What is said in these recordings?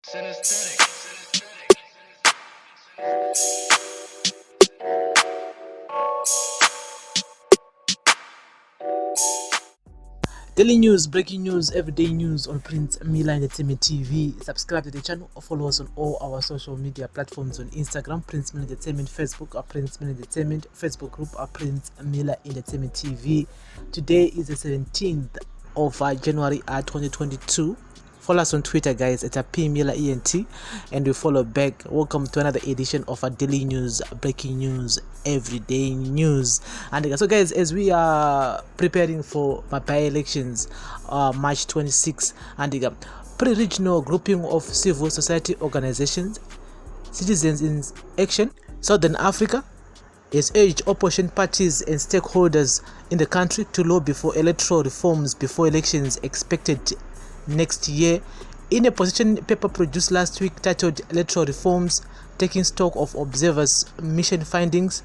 Synesthetic. Daily news, breaking news, everyday news on Prince Mila Entertainment TV. Subscribe to the channel or follow us on all our social media platforms on Instagram, Prince Mila Entertainment, Facebook, our Prince Mila Entertainment, Facebook group, our Prince Mila Entertainment TV. Today is the 17th of January 2022. Follow us on Twitter, guys, at PMilaENT, and we follow back. Welcome to another edition of our daily news, breaking news, everyday news. And so, guys, as we are preparing for my by-elections, March 26, and pre-regional grouping of civil society organizations, Citizens in Action, Southern Africa, has urged opposition parties and stakeholders in the country to lobby for electoral reforms before elections expected next year. In a position paper produced last week titled Electoral Reforms, Taking Stock of Observers' Mission Findings,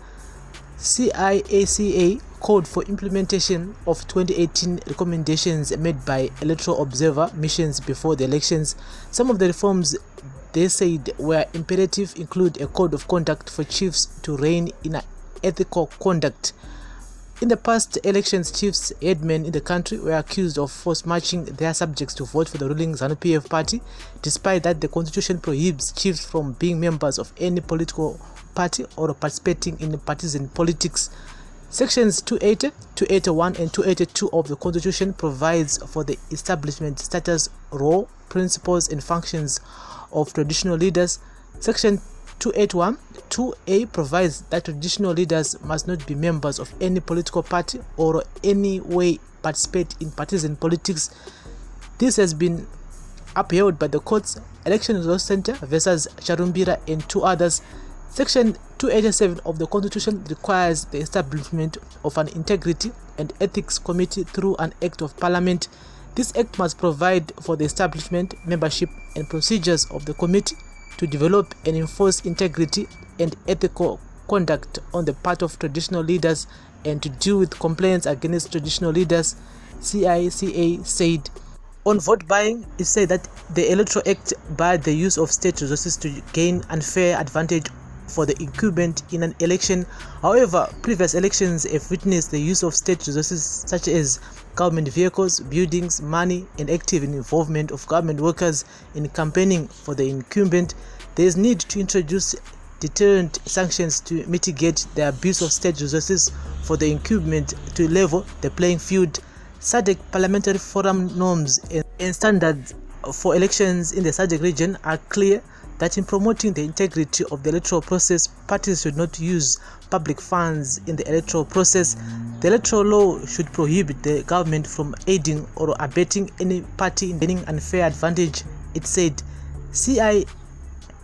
CIACA called for implementation of 2018 recommendations made by electoral observer missions before the elections. Some of the reforms they said were imperative include a code of conduct for chiefs to rein in ethical conduct. In the past elections, chiefs, headmen in the country were accused of force marching their subjects to vote for the ruling ZANU-PF party, despite that the constitution prohibits chiefs from being members of any political party or participating in partisan politics. Sections 280, 281 and 282 of the constitution provides for the establishment, status, role, principles and functions of traditional leaders. Section 281 2A provides that traditional leaders must not be members of any political party or any way participate in partisan politics. This has been upheld by the courts. Election Results Center versus Charumbira and two others. Section 287 of the Constitution requires the establishment of an integrity and ethics committee through an act of parliament. This act must provide for the establishment, membership and procedures of the committee to develop and enforce integrity and ethical conduct on the part of traditional leaders and to deal with complaints against traditional leaders, CICA said. On vote buying, it said that the Electoral Act barred the use of state resources to gain unfair advantage for the incumbent in an election. However, previous elections have witnessed the use of state resources such as government vehicles, buildings, money, and active involvement of government workers in campaigning for the incumbent. There is need to introduce deterrent sanctions to mitigate the abuse of state resources for the incumbent to level the playing field. SADC Parliamentary Forum norms and standards for elections in the SADC region are clear that in promoting the integrity of the electoral process, parties should not use public funds in the electoral process. The electoral law should prohibit the government from aiding or abetting any party in gaining unfair advantage, it said. CI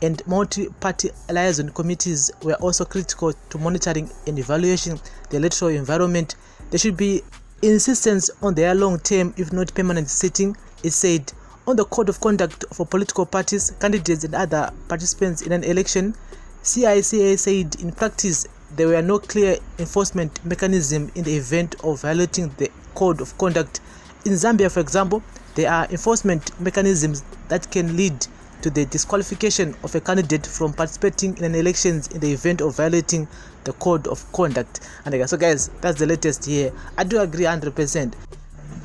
and multi-party liaison committees were also critical to monitoring and evaluating the electoral environment. There should be insistence on their long-term, if not permanent, sitting, it said. On the code of conduct for political parties, candidates and other participants in an election, CICA said in practice there were no clear enforcement mechanism in the event of violating the code of conduct. In Zambia, for example, there are enforcement mechanisms that can lead to the disqualification of a candidate from participating in an election in the event of violating the code of conduct. And so, guys, that's the latest here. I do agree 100%.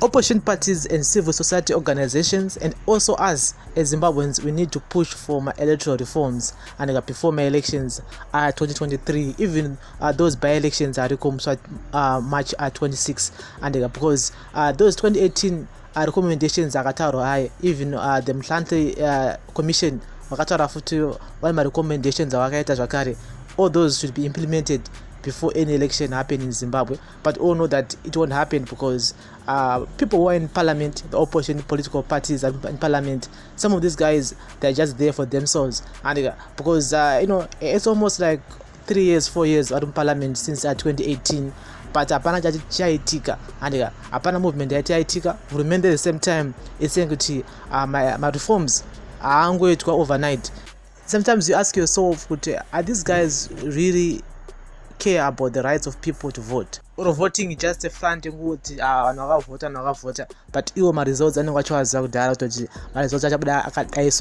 Opposition parties and civil society organizations and also us as Zimbabweans, we need to push for my electoral reforms and before my elections 2023, even those by-elections are March 26, and because those 2018 recommendations akataurwa high, even the Mhlanhla commission wakataura futi one recommendations awakaita zvakare, all those should be implemented before any election happen in Zimbabwe. But all know that it won't happen because people who are in parliament, the opposition political parties are in parliament, some of these guys, they're just there for themselves. And because it's almost like 3 years, 4 years out in parliament since 2018, but hapana chaitika and hapana movement yaitika. Remember the same time it's saying kuti my reforms are going to go overnight. Sometimes you ask yourself, are these guys really care about the rights of people to vote. Or voting is just a front kuti anokavhota but iwo results anenge achiwaziva kudhara kuti results achabuda akadai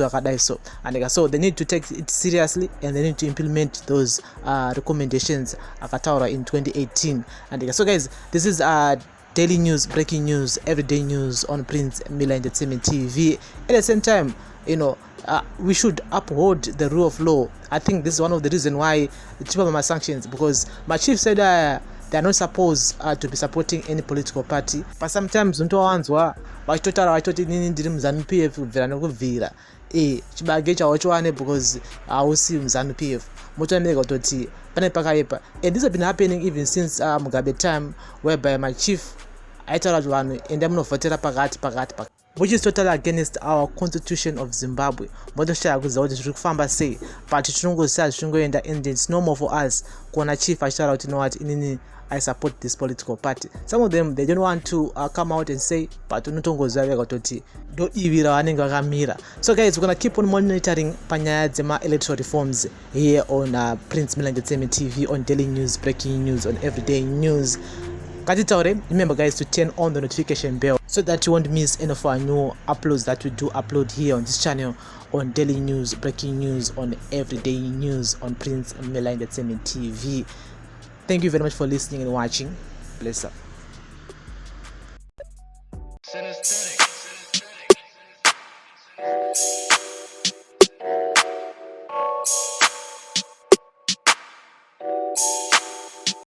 so and so they need to take it seriously and they need to implement those recommendations akataura in 2018 and so guys, this is daily news, breaking news, everyday news on Prince Miller Entertainment TV. At the same time, we should uphold the rule of law. I think this is one of the reasons why the chief of my sanctions, because my chief said they are not supposed to be supporting any political party, but sometimes untowanzwa vachitoti nini ndiri muzanu PF kubvira nekubvira chibage chawo chowane because hausi muzanu PF motooneka kutoti pane pakaipa. And this has been happening even since Mugabe time, whereby my chief aitaura kuti vanhu ende munovhotera pakati, which is totally against our constitution of Zimbabwe. Motoshaya kuziva kuti zviri kufamba sei, but tinongosiya zvichingoenda and it's normal for us kuona chief achitaura kuti what inini I support this political party. Some of them, they don't want to come out and say, but unotongoziva vega kuti ndoivira vanenge vakamira. So guys, we're gonna keep on monitoring panyaya dzema electoral reforms here on Prince Miller Entertainment TV, on daily news, breaking news, on everyday news. Remember guys to turn on the notification bell so that you won't miss any of our new uploads that we do upload here on this channel, on daily news, breaking news, on everyday news on Prince Miller Entertainment TV. Thank you very much for listening and watching. Bless up.